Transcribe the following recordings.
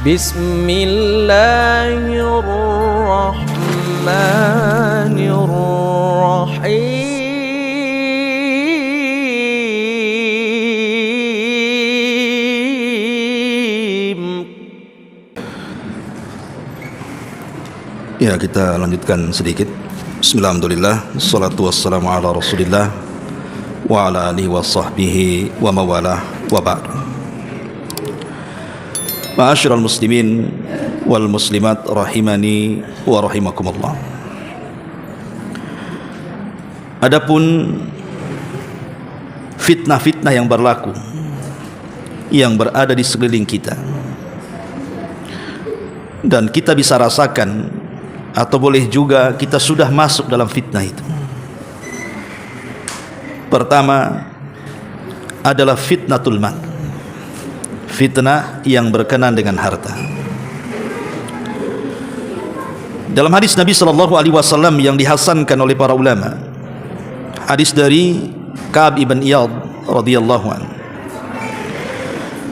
Bismillahirrahmanirrahim. Ya, kita lanjutkan sedikit. Bismillahirrahmanirrahim. Wassalatu wassalamu ala Rasulillah wa ala alihi wa sahbihi wa mawalah wa ba'd. Ma'asyiral muslimin wal muslimat rahimani wa rahimakumullah. Adapun fitnah-fitnah yang berlaku, yang berada di sekeliling kita, dan kita bisa rasakan atau boleh juga kita sudah masuk dalam fitnah itu. Pertama adalah fitnatul mal, fitnah yang berkenaan dengan harta. Dalam hadis Nabi SAW yang dihasankan oleh para ulama, hadis dari Ka'ab ibn Iyad radhiyallahu anhu,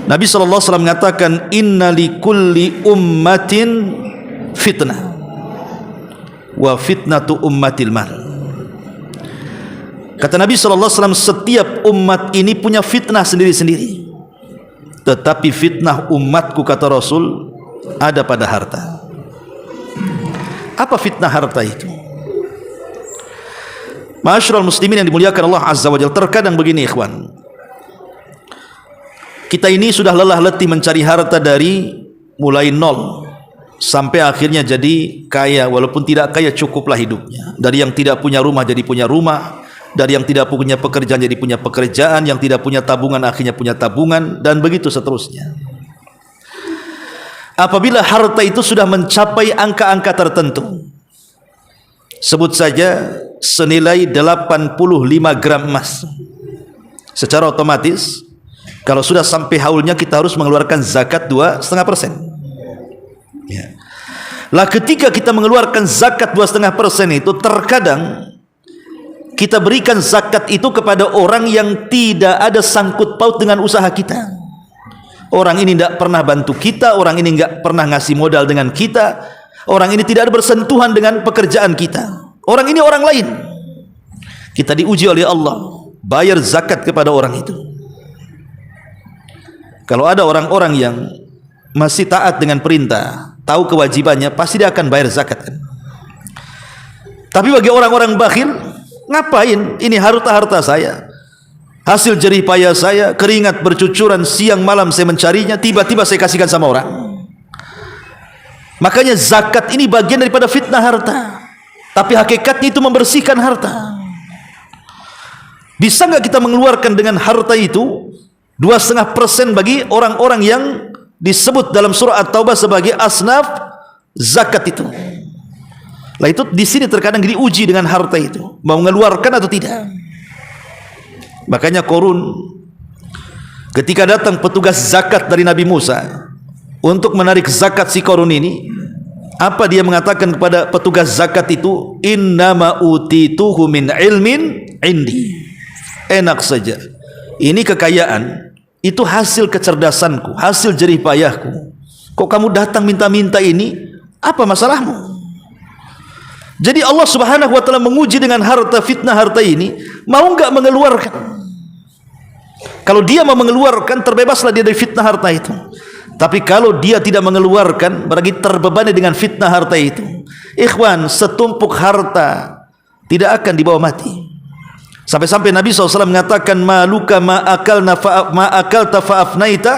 Nabi SAW mengatakan, inna likulli ummatin fitnah wa fitnatu ummatil mal. Kata Nabi SAW, setiap umat ini punya fitnah sendiri-sendiri, tetapi fitnah umatku, kata Rasul, ada pada harta. Apa fitnah harta itu? Ma'asyiral muslimin yang dimuliakan Allah Azza wa Jalla, terkadang begini ikhwan, kita ini sudah lelah letih mencari harta dari mulai nol sampai akhirnya jadi kaya, walaupun tidak kaya cukuplah hidupnya. Dari yang tidak punya rumah jadi punya rumah, dari yang tidak punya pekerjaan jadi punya pekerjaan, yang tidak punya tabungan akhirnya punya tabungan, dan begitu seterusnya. Apabila harta itu sudah mencapai angka-angka tertentu, sebut saja senilai 85 gram emas, secara otomatis kalau sudah sampai haulnya kita harus mengeluarkan zakat 2,5%. Ya. Lah ketika kita mengeluarkan zakat 2,5% itu, terkadang kita berikan zakat itu kepada orang yang tidak ada sangkut paut dengan usaha kita. Orang ini tidak pernah bantu kita, orang ini tidak pernah ngasih modal dengan kita, orang ini tidak ada bersentuhan dengan pekerjaan kita, orang ini orang lain. Kita diuji oleh Allah, bayar zakat kepada orang itu. Kalau ada orang-orang yang masih taat dengan perintah, tahu kewajibannya, pasti dia akan bayar zakat kan? Tapi bagi orang-orang bakhil, ngapain? Ini harta-harta saya, hasil jerih payah saya, keringat bercucuran siang malam saya mencarinya, tiba-tiba saya kasihkan sama orang. Makanya zakat ini bagian daripada fitnah harta, tapi hakikatnya itu membersihkan harta. Bisa nggak kita mengeluarkan dengan harta itu 2,5% bagi orang-orang yang disebut dalam surah At-Taubah sebagai asnaf zakat itu? Lah itu di sini terkadang diuji dengan harta itu, mau mengeluarkan atau tidak. Makanya Qarun ketika datang petugas zakat dari Nabi Musa untuk menarik zakat si Qarun ini, apa dia mengatakan kepada petugas zakat itu? Innama utituhu min ilmin indi. Enak saja, ini kekayaan itu hasil kecerdasanku, hasil jerih payahku. Kok kamu datang minta-minta ini? Apa masalahmu? Jadi Allah Subhanahu wa taala menguji dengan harta, fitnah harta ini, mau enggak mengeluarkan? Kalau dia mau mengeluarkan, terbebaslah dia dari fitnah harta itu. Tapi kalau dia tidak mengeluarkan, berarti terbebani dengan fitnah harta itu. Ikhwan, setumpuk harta tidak akan dibawa mati. Sampai-sampai Nabi SAW mengatakan, maluka ma akalta fa'afnaita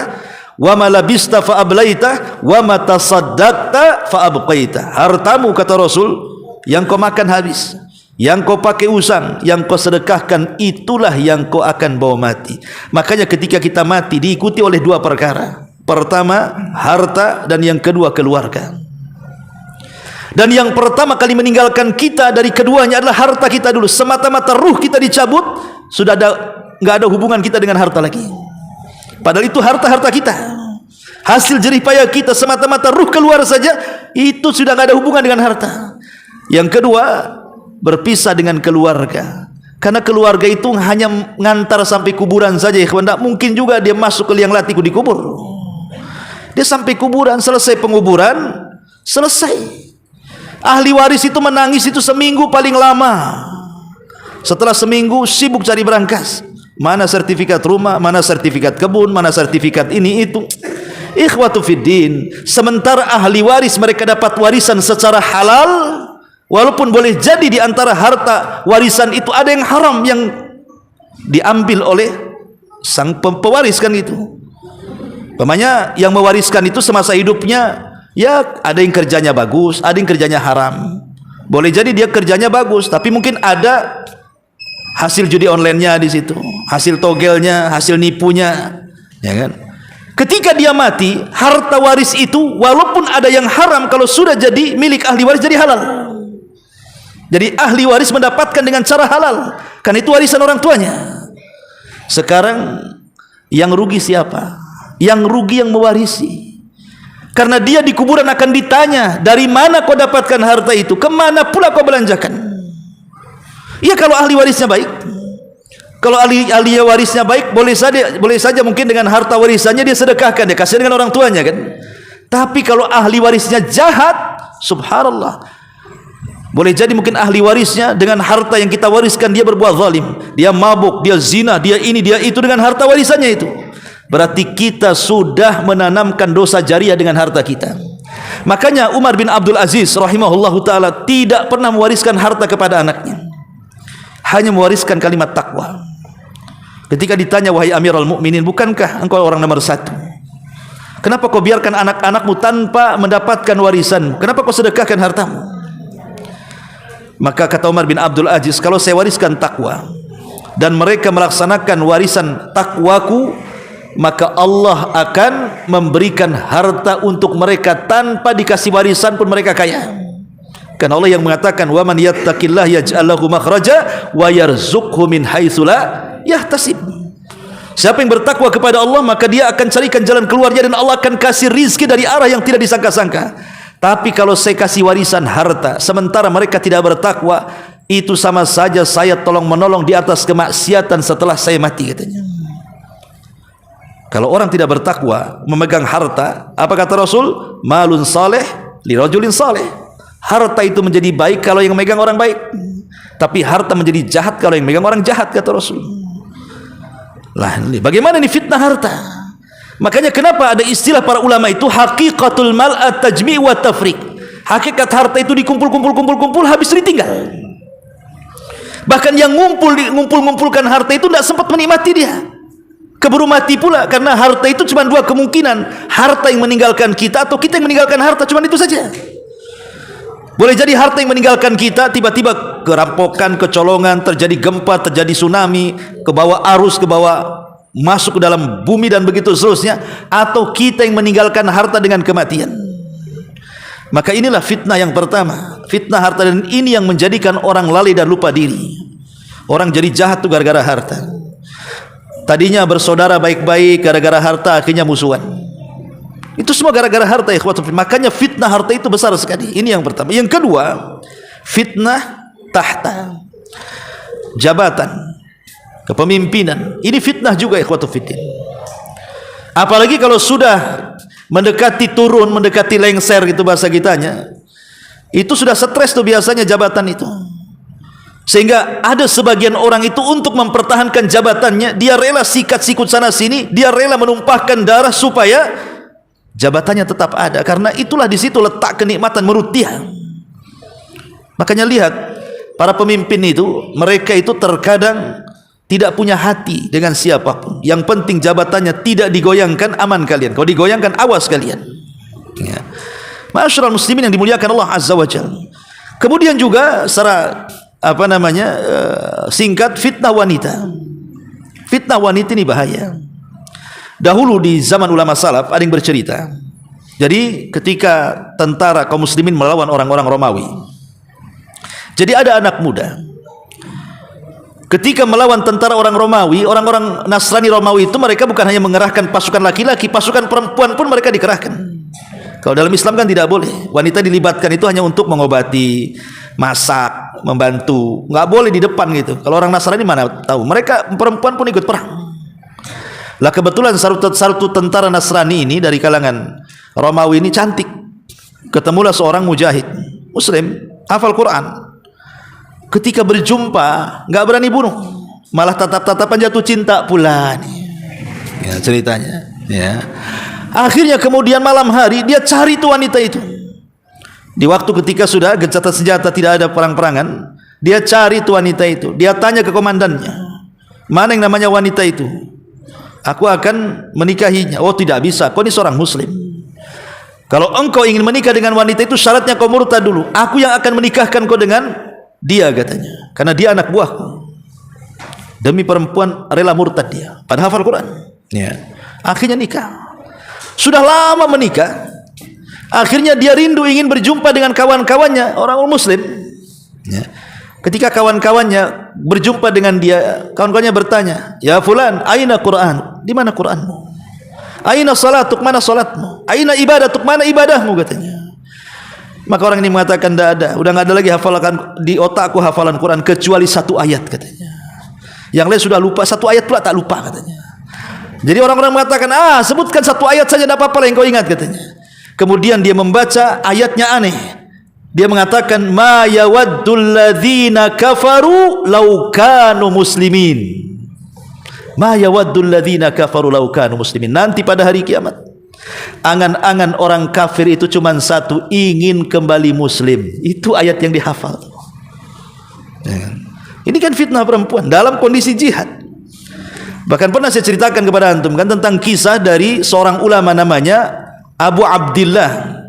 wa ma labista fa'ablaita wa ma tasaddaqta fa'abqaita. Hartamu, kata Rasul, yang kau makan habis, yang kau pakai usang, yang kau sedekahkan, itulah yang kau akan bawa mati. Makanya ketika kita mati diikuti oleh dua perkara. Pertama harta, dan yang kedua keluarga. Dan yang pertama kali meninggalkan kita dari keduanya adalah harta kita dulu. Semata-mata ruh kita dicabut, sudah nggak ada hubungan kita dengan harta lagi. Padahal itu harta-harta kita, hasil jerih payah kita, semata-mata ruh keluar saja, itu sudah nggak ada hubungan dengan harta. Yang kedua, berpisah dengan keluarga. Karena keluarga itu hanya ngantar sampai kuburan saja. Tidak mungkin juga dia masuk ke liang latiku di kubur. Dia sampai kuburan, selesai penguburan, selesai. Ahli waris itu menangis itu seminggu paling lama. Setelah seminggu sibuk cari berangkas. Mana sertifikat rumah, mana sertifikat kebun, mana sertifikat ini itu. Ikhwatu fiddin, sementara ahli waris mereka dapat warisan secara halal, walaupun boleh jadi di antara harta warisan itu ada yang haram yang diambil oleh sang pewaris kan itu. Umpamanya yang mewariskan itu semasa hidupnya, ya ada yang kerjanya bagus, ada yang kerjanya haram. Boleh jadi dia kerjanya bagus, tapi mungkin ada hasil judi online-nya di situ, hasil togelnya, hasil nipunya, ya kan? Ketika dia mati, harta waris itu walaupun ada yang haram, kalau sudah jadi milik ahli waris jadi halal. Jadi ahli waris mendapatkan dengan cara halal, karena itu warisan orang tuanya. Sekarang yang rugi siapa? Yang rugi yang mewarisi. Karena dia di kuburan akan ditanya, dari mana kau dapatkan harta itu? Kemana pula kau belanjakan? Ya kalau ahli warisnya baik, kalau ahli warisnya baik, boleh saja mungkin dengan harta warisannya dia sedekahkan, dia kasih dengan orang tuanya kan. Tapi kalau ahli warisnya jahat, subhanallah, boleh jadi mungkin ahli warisnya dengan harta yang kita wariskan dia berbuat zalim, dia mabuk, dia zina, dia ini, dia itu dengan harta warisannya itu. Berarti kita sudah menanamkan dosa jariah dengan harta kita. Makanya Umar bin Abdul Aziz rahimahullahu taala tidak pernah mewariskan harta kepada anaknya, hanya mewariskan kalimat takwa. Ketika ditanya, wahai Amirul Mukminin, bukankah engkau orang nomor 1? Kenapa kau biarkan anak-anakmu tanpa mendapatkan warisan? Kenapa kau sedekahkan hartamu? Maka kata Umar bin Abdul Aziz, kalau saya wariskan takwa dan mereka melaksanakan warisan takwaku, maka Allah akan memberikan harta untuk mereka tanpa dikasih warisan pun mereka kaya. Karena Allah yang mengatakan, wa man yattaqillah yaj'al lahu makhraja wa yarzuqhu min haitsu la yahtasib. Siapa yang bertakwa kepada Allah, maka dia akan carikan jalan keluarnya dan Allah akan kasih rizki dari arah yang tidak disangka-sangka. Tapi kalau saya kasih warisan harta sementara mereka tidak bertakwa, itu sama saja saya tolong menolong di atas kemaksiatan setelah saya mati, katanya. Kalau orang tidak bertakwa memegang harta, apa kata Rasul? Malun saleh li rajulin saleh. Harta itu menjadi baik kalau yang memegang orang baik, tapi harta menjadi jahat kalau yang memegang orang jahat, kata Rasul. Lah, bagaimana ini fitnah harta? Makanya kenapa ada istilah para ulama itu haqiqatul mal at-tajmi' wa tafriq. Hakikat harta itu dikumpul habis ditinggal. Bahkan yang ngumpulkan harta itu tidak sempat menikmati dia, keburu mati pula. Karena harta itu cuma dua kemungkinan, harta yang meninggalkan kita atau kita yang meninggalkan harta, cuma itu saja. Boleh jadi harta yang meninggalkan kita, tiba-tiba kerampokan, kecolongan, terjadi gempa, terjadi tsunami, ke bawah arus, ke bawah masuk ke dalam bumi dan begitu seterusnya. Atau kita yang meninggalkan harta dengan kematian. Maka inilah fitnah yang pertama, fitnah harta, dan ini yang menjadikan orang lalai dan lupa diri. Orang jadi jahat itu gara-gara harta. Tadinya bersaudara baik-baik, gara-gara harta akhirnya musuhan. Itu semua gara-gara harta, ikhwatu. Makanya fitnah harta itu besar sekali. Ini yang pertama. Yang kedua, fitnah tahta, jabatan, kepemimpinan. Ini fitnah juga, ikhwatu fiddin. Apalagi kalau sudah mendekati turun, mendekati lengser gitu bahasa kitanya, itu sudah stres tuh biasanya jabatan itu. Sehingga ada sebagian orang itu untuk mempertahankan jabatannya, dia rela sikat sikut sana sini, dia rela menumpahkan darah supaya jabatannya tetap ada, karena itulah di situ letak kenikmatan menurut dia. Makanya lihat para pemimpin itu, mereka itu terkadang tidak punya hati dengan siapapun. Yang penting jabatannya tidak digoyangkan, aman kalian. Kalau digoyangkan, awas kalian. Ya. Ma'asyiral muslimin yang dimuliakan Allah Azza wa Jalla. Kemudian juga secara singkat, fitnah wanita. Fitnah wanita ini bahaya. Dahulu di zaman ulama salaf ada yang bercerita. Jadi ketika tentara kaum muslimin melawan orang-orang Romawi, jadi ada anak muda. Ketika melawan tentara orang Romawi, orang-orang Nasrani Romawi itu mereka bukan hanya mengerahkan pasukan laki-laki, pasukan perempuan pun mereka dikerahkan. Kalau dalam Islam kan tidak boleh. Wanita dilibatkan itu hanya untuk mengobati, masak, membantu. Nggak boleh di depan gitu. Kalau orang Nasrani mana tahu. Mereka perempuan pun ikut perang. Lah kebetulan satu tentara Nasrani ini dari kalangan Romawi ini cantik. Ketemulah seorang mujahid Muslim, hafal Quran. Ketika berjumpa nggak berani bunuh, malah tatap-tatapan, jatuh cinta pula nih. Ya ceritanya. Ya. Akhirnya kemudian malam hari dia cari tuh wanita itu. Di waktu ketika sudah gencatan senjata, tidak ada perang-perangan, dia cari tuh wanita itu. Dia tanya ke komandannya, mana yang namanya wanita itu? Aku akan menikahinya. Oh tidak bisa, kau ini seorang muslim. Kalau engkau ingin menikah dengan wanita itu, syaratnya kau murtad dulu. Aku yang akan menikahkan kau dengan dia, katanya. Karena dia anak buahku. Demi perempuan rela murtad dia. Padahal hafal Quran. Ya. Akhirnya nikah. Sudah lama menikah. Akhirnya dia rindu ingin berjumpa dengan kawan-kawannya orang muslim. Ya. Ketika kawan-kawannya berjumpa dengan dia, kawan-kawannya bertanya, ya fulan, aina Quran? Di mana Quranmu? Aina salatuk? Mana salatmu? Aina ibadatuk? Mana ibadahmu? Katanya. Maka orang ini mengatakan, tidak ada, udah nggak ada lagi hafalan di otakku hafalan Quran kecuali satu ayat, katanya. Yang lain sudah lupa, satu ayat pula tak lupa, katanya. Jadi orang-orang mengatakan, sebutkan satu ayat saja, tidak apa-apa yang kau ingat, katanya. Kemudian dia membaca ayatnya aneh. Dia mengatakan, ma yawaddul ladzina kafaru law kanu muslimin. Ma yawaddul ladzina kafaru law kanu muslimin. Nanti pada hari kiamat, angan-angan orang kafir itu cuma satu, ingin kembali muslim. Itu ayat yang dihafal. Ini kan fitnah perempuan dalam kondisi jihad. Bahkan pernah saya ceritakan kepada antum kan tentang kisah dari seorang ulama namanya Abu Abdillah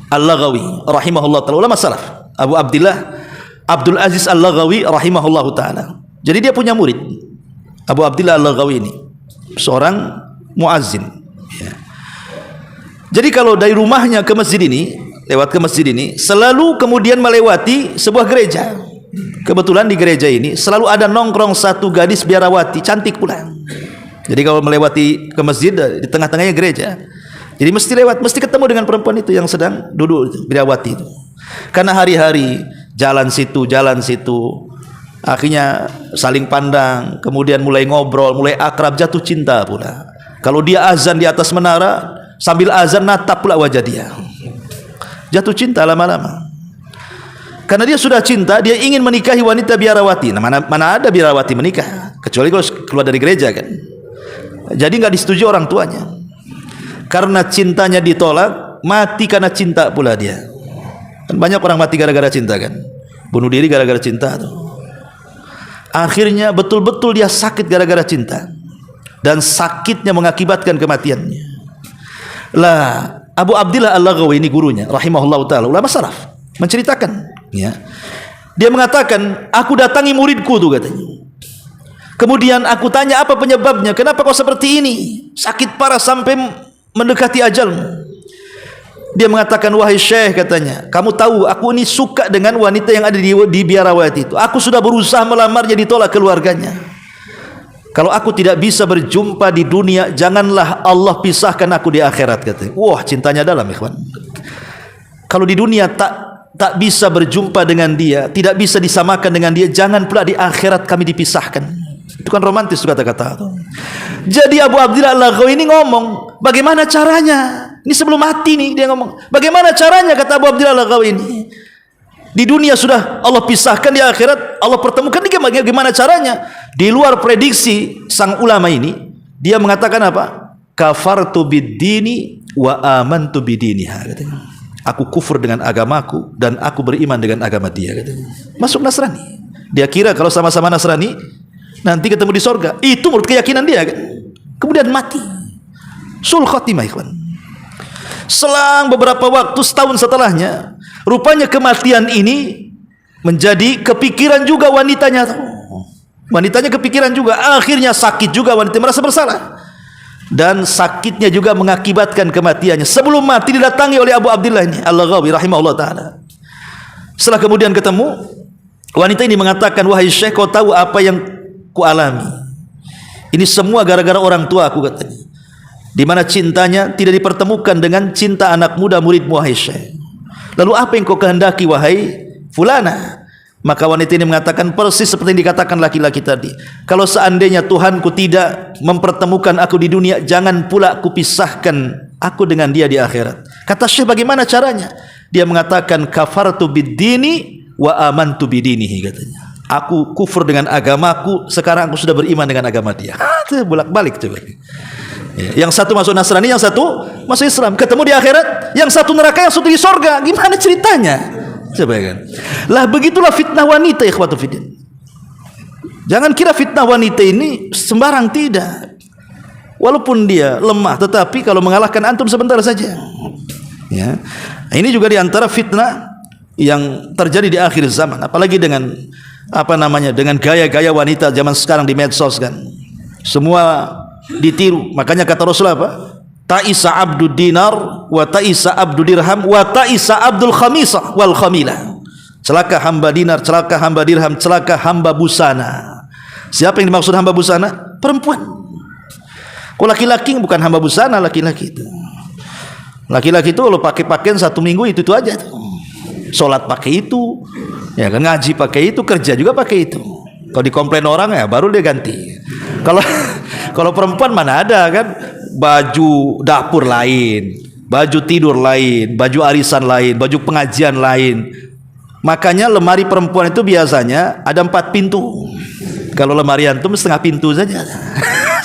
Al-Laghawi rahimahullah ta'ala, ulama salaf. Abu Abdillah Abdul Aziz Al-Laghawi rahimahullah ta'ala. Jadi dia punya murid, Abu Abdillah Al-Laghawi ini seorang muazzin, ya. Jadi kalau dari rumahnya ke masjid ini, lewat ke masjid ini, selalu kemudian melewati sebuah gereja. Kebetulan di gereja ini selalu ada nongkrong satu gadis biarawati, cantik pula. Jadi kalau melewati ke masjid, di tengah-tengahnya gereja, jadi mesti lewat, mesti ketemu dengan perempuan itu yang sedang duduk itu, biarawati itu. Karena hari-hari jalan situ, akhirnya saling pandang, kemudian mulai ngobrol, mulai akrab, jatuh cinta pula. Kalau dia azan di atas menara, sambil azan natap pula wajah dia. Jatuh cinta lama-lama. Karena dia sudah cinta, dia ingin menikahi wanita biarawati. Nah, mana ada biarawati menikah, kecuali kalau keluar dari gereja kan. Jadi nggak disetujui orang tuanya. Karena cintanya ditolak, mati karena cinta pula dia. Kan banyak orang mati gara-gara cinta kan. Bunuh diri gara-gara cinta tuh. Akhirnya betul-betul dia sakit gara-gara cinta. Dan sakitnya mengakibatkan kematiannya. Lah, Abu Abdillah Al-Laghawi ini gurunya rahimahullah ta'ala, ulama salaf, menceritakan, ya. Dia mengatakan, aku datangi muridku tuh, katanya. Kemudian aku tanya apa penyebabnya, kenapa kau seperti ini, sakit parah sampai mendekati ajalmu. Dia mengatakan, wahai syekh, katanya, kamu tahu aku ini suka dengan wanita yang ada di biarawati itu. Aku sudah berusaha melamarnya, ditolak keluarganya. Kalau aku tidak bisa berjumpa di dunia, janganlah Allah pisahkan aku di akhirat, katanya. Wah, cintanya dalam, ikhwan. Kalau di dunia tak bisa berjumpa dengan dia, tidak bisa disamakan dengan dia, jangan pula di akhirat kami dipisahkan. Itu kan romantis kata-kata. Jadi Abu Abdillah Al-Laghawi ini ngomong, bagaimana caranya? Ini sebelum mati nih dia ngomong, bagaimana caranya, kata Abu Abdillah Al-Laghawi ini. Di dunia sudah Allah pisahkan, di akhirat Allah pertemukan, bagaimana caranya? Di luar prediksi sang ulama ini, dia mengatakan apa? Kafartu bid-dini wa amantu bidiniha, katanya. Aku kufur dengan agamaku dan aku beriman dengan agama dia, katanya. Masuk Nasrani. Dia kira kalau sama-sama Nasrani nanti ketemu di sorga. Itu menurut keyakinan dia kan. Kemudian mati. Sul khatimah, ikhwan. Selang beberapa waktu, setahun setelahnya, rupanya kematian ini menjadi kepikiran juga wanitanya. Wanitanya kepikiran juga. Akhirnya sakit juga, wanita merasa bersalah. Dan sakitnya juga mengakibatkan kematiannya. Sebelum mati didatangi oleh Abu Abdillah ini Al-Laghawi rahimahullah ta'ala. Setelah kemudian ketemu, wanita ini mengatakan, wahai syekh, kau tahu apa yang ku alami? Ini semua gara-gara orang tua aku, katanya. Di mana cintanya tidak dipertemukan dengan cinta anak muda muridmu, wahai syekh. Lalu apa yang kau kehendaki, wahai fulana? Maka wanita ini mengatakan persis seperti yang dikatakan laki-laki tadi. Kalau seandainya Tuhanku tidak mempertemukan aku di dunia, jangan pula kupisahkan aku dengan dia di akhirat. Kata Syekh, bagaimana caranya? Dia mengatakan kafartu bid-dini wa amantu bidinihi, katanya. Aku kufur dengan agamaku, sekarang aku sudah beriman dengan agama dia. Itu bolak-balik coba. Yang satu masuk Nasrani, yang satu masuk Islam. Ketemu di akhirat, yang satu neraka, yang satu di sorga. Gimana ceritanya? Coba kan. Lah begitulah fitnah wanita, ikhwatu fiddin. Jangan kira fitnah wanita ini sembarang, tidak. Walaupun dia lemah, tetapi kalau mengalahkan antum sebentar saja. Ya. Ini juga diantara fitnah yang terjadi di akhir zaman, apalagi dengan dengan gaya-gaya wanita zaman sekarang di medsos kan. Semua ditiru. Makanya kata Rasulullah apa? Ta'isa abdud dinar wa ta'isa abdud dirham wa ta'isa abdul khamisah wal khamilah. Celaka hamba dinar, celaka hamba dirham, celaka hamba busana. Siapa yang dimaksud hamba busana? Perempuan. Kalau laki-laki bukan hamba busana, laki-laki itu. Laki-laki itu kalau pakai pakaian 1 minggu itu aja. Sholat pakai itu, ya kan, ngaji pakai itu, kerja juga pakai itu. Kalau dikomplain orang ya baru dia ganti. Kalau perempuan mana ada kan, baju dapur lain, baju tidur lain, baju arisan lain, baju pengajian lain. Makanya lemari perempuan itu biasanya ada 4 pintu. Kalau lemari antum setengah pintu saja.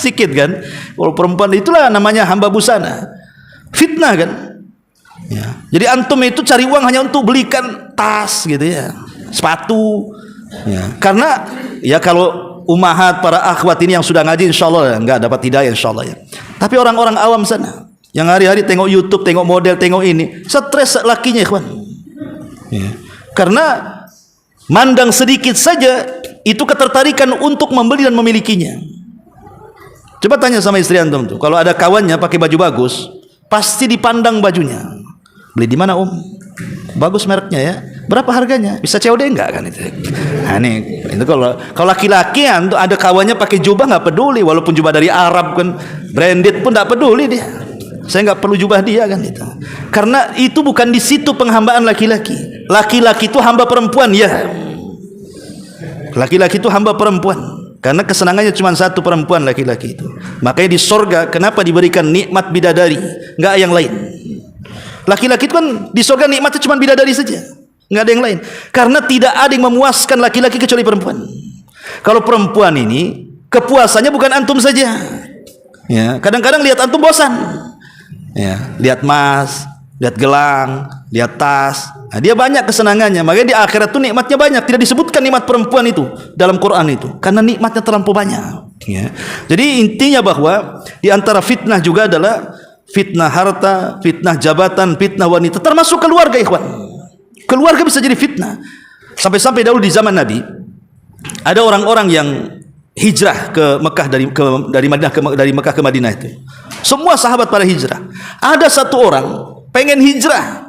Sikit kan. Kalau perempuan itulah namanya hamba busana. Fitnah kan. Ya. Jadi antum itu cari uang hanya untuk belikan tas gitu ya, sepatu. Ya. Karena ya kalau umahat para akhwat ini yang sudah ngaji insyaallah enggak dapat hidayah insyaallah ya. Tapi orang-orang awam sana yang hari-hari tengok YouTube, tengok model, tengok ini, stres lakinya ikhwan. Ya. Karena mandang sedikit saja itu ketertarikan untuk membeli dan memilikinya. Coba tanya sama istri antum tuh, kalau ada kawannya pakai baju bagus, pasti dipandang bajunya. Beli di mana, bagus mereknya ya, berapa harganya, bisa COD enggak kan itu. Nah, itu kalau laki-laki ada kawannya pakai jubah nggak peduli, walaupun jubah dari Arab kan branded pun nggak peduli dia. Saya nggak perlu jubah dia kan itu. Karena itu bukan di situ penghambaan laki-laki. Laki-laki itu hamba perempuan ya. Laki-laki itu hamba perempuan. Karena kesenangannya cuma satu, perempuan, laki-laki itu. Makanya di sorga kenapa diberikan nikmat bidadari, nggak yang lain. Laki-laki itu kan di surga nikmatnya cuma bidadari saja, nggak ada yang lain. Karena tidak ada yang memuaskan laki-laki kecuali perempuan. Kalau perempuan ini kepuasannya bukan antum saja. Ya, kadang-kadang lihat antum bosan. Ya, lihat emas, lihat gelang, lihat tas. Nah, dia banyak kesenangannya. Makanya di akhirat itu nikmatnya banyak. Tidak disebutkan nikmat perempuan itu dalam Quran itu, karena nikmatnya terlampau banyak. Ya. Jadi intinya bahwa di antara fitnah juga adalah fitnah harta, fitnah jabatan, fitnah wanita, termasuk keluarga ikhwan. Keluarga bisa jadi fitnah. Sampai-sampai dahulu di zaman Nabi ada orang-orang yang hijrah ke Mekah dari Mekah ke Madinah itu. Semua sahabat pada hijrah. Ada satu orang pengen hijrah,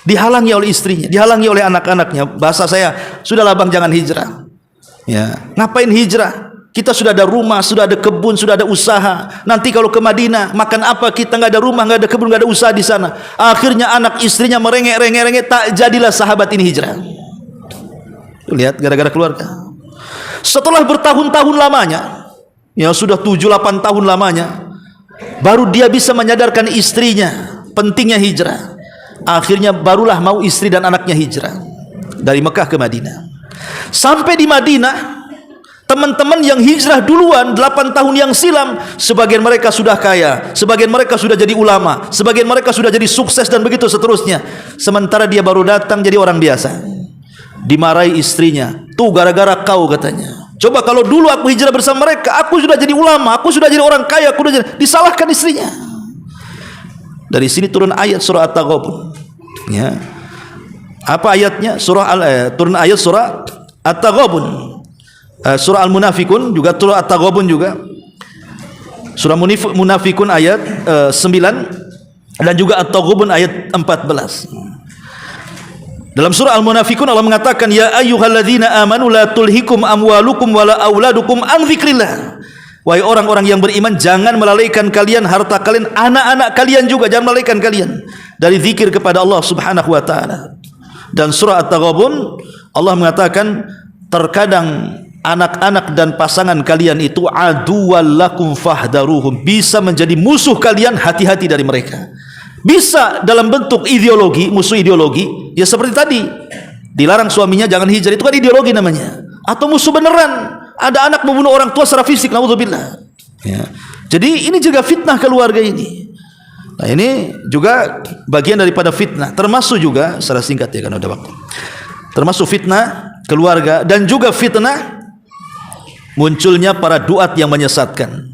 dihalangi oleh istrinya, dihalangi oleh anak-anaknya. Bahasa saya, sudahlah bang, jangan hijrah. Ya, ngapain hijrah? Kita sudah ada rumah, sudah ada kebun, sudah ada usaha. Nanti kalau ke Madinah, makan apa kita? Nggak ada rumah, nggak ada kebun, nggak ada usaha di sana. Akhirnya anak istrinya merengek, tak jadilah sahabat ini hijrah. Lihat, gara-gara keluarga. Setelah bertahun-tahun lamanya, ya sudah 7-8 tahun lamanya, baru dia bisa menyadarkan istrinya pentingnya hijrah. Akhirnya barulah mau istri dan anaknya hijrah dari Mekah ke Madinah. Sampai di Madinah, teman-teman yang hijrah duluan 8 tahun yang silam, sebagian mereka sudah kaya, sebagian mereka sudah jadi ulama, sebagian mereka sudah jadi sukses dan begitu seterusnya. Sementara dia baru datang jadi orang biasa. Dimarahi istrinya, tuh gara-gara kau, katanya. Coba kalau dulu aku hijrah bersama mereka, aku sudah jadi ulama, aku sudah jadi orang kaya, aku sudah jadi... Disalahkan istrinya. Dari sini turun ayat surah At-Taghabun. Ya. Apa ayatnya? Turun ayat surah At-Taghabun. Surah Al-Munafikun juga, surah At-Taghabun juga. Surah Munafikun ayat 9 dan juga At-Taghabun ayat 14. Dalam surah Al-Munafikun Allah mengatakan, ya ayyuhalladzina amanu la tulhikum amwalukum wala auladukum an dzikrillah. Wahai orang-orang yang beriman, jangan melalaikan kalian harta kalian, anak-anak kalian juga jangan melalaikan kalian dari zikir kepada Allah Subhanahu wa taala. Dan surah At-Taghabun Allah mengatakan terkadang anak-anak dan pasangan kalian itu aduwwal lakum fahdaruhum, bisa menjadi musuh kalian, hati-hati dari mereka. Bisa dalam bentuk ideologi, musuh ideologi, ya seperti tadi dilarang suaminya jangan hijrah, itu kan ideologi namanya. Atau musuh beneran, ada anak membunuh orang tua secara fisik, naudzubillah. Ya. Jadi ini juga fitnah keluarga ini. Nah, ini juga bagian daripada fitnah, termasuk juga secara singkat ya karena udah waktu. Termasuk fitnah keluarga dan juga fitnah munculnya para duat yang menyesatkan.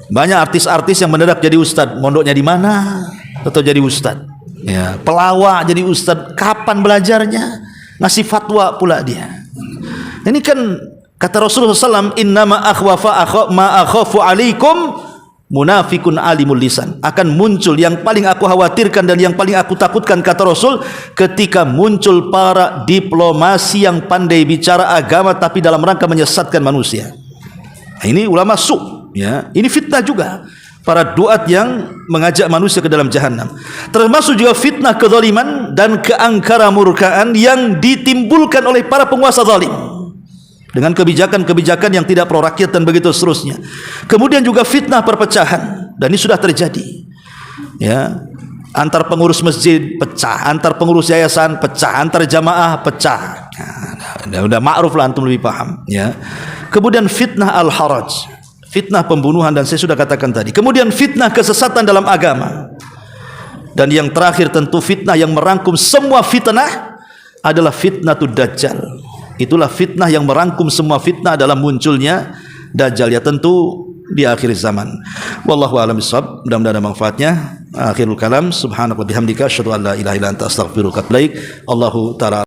Banyak artis-artis yang mendadak jadi ustad, mondoknya di mana atau jadi ustad. Ya, pelawak jadi ustad, kapan belajarnya? Ngasih fatwa pula dia. Ini kan kata Rasulullah SAW, innama akhwafa ma akhafu alaikum munafikun alimul lisan. Akan muncul yang paling aku khawatirkan dan yang paling aku takutkan, kata Rasul, ketika muncul para diplomasi yang pandai bicara agama tapi dalam rangka menyesatkan manusia. Nah, ini ulama su, ya. Ini fitnah juga, para duat yang mengajak manusia ke dalam jahanam. Termasuk juga fitnah kezaliman dan keangkara murkaan yang ditimbulkan oleh para penguasa zalim dengan kebijakan-kebijakan yang tidak pro rakyat dan begitu seterusnya. Kemudian juga fitnah perpecahan, dan ini sudah terjadi. Ya, antar pengurus masjid pecah, antar pengurus yayasan pecah, antar jamaah pecah. Nah, udah ma'ruf lah, antum lebih paham. Ya. Kemudian fitnah al-haraj, fitnah pembunuhan, dan saya sudah katakan tadi. Kemudian fitnah kesesatan dalam agama. Dan yang terakhir tentu fitnah yang merangkum semua fitnah adalah fitnatud dajjal. Itulah fitnah yang merangkum semua fitnah dalam munculnya Dajjal, ya tentu di akhir zaman. Wallahu a'lam bishawab. Mudah-mudahan ada manfaatnya. Akhirul kalam, subhanaka wa bihamdika asyhadu an la ilaha illa anta astaghfiruka wa atubu ilaik. Allahu ta'ala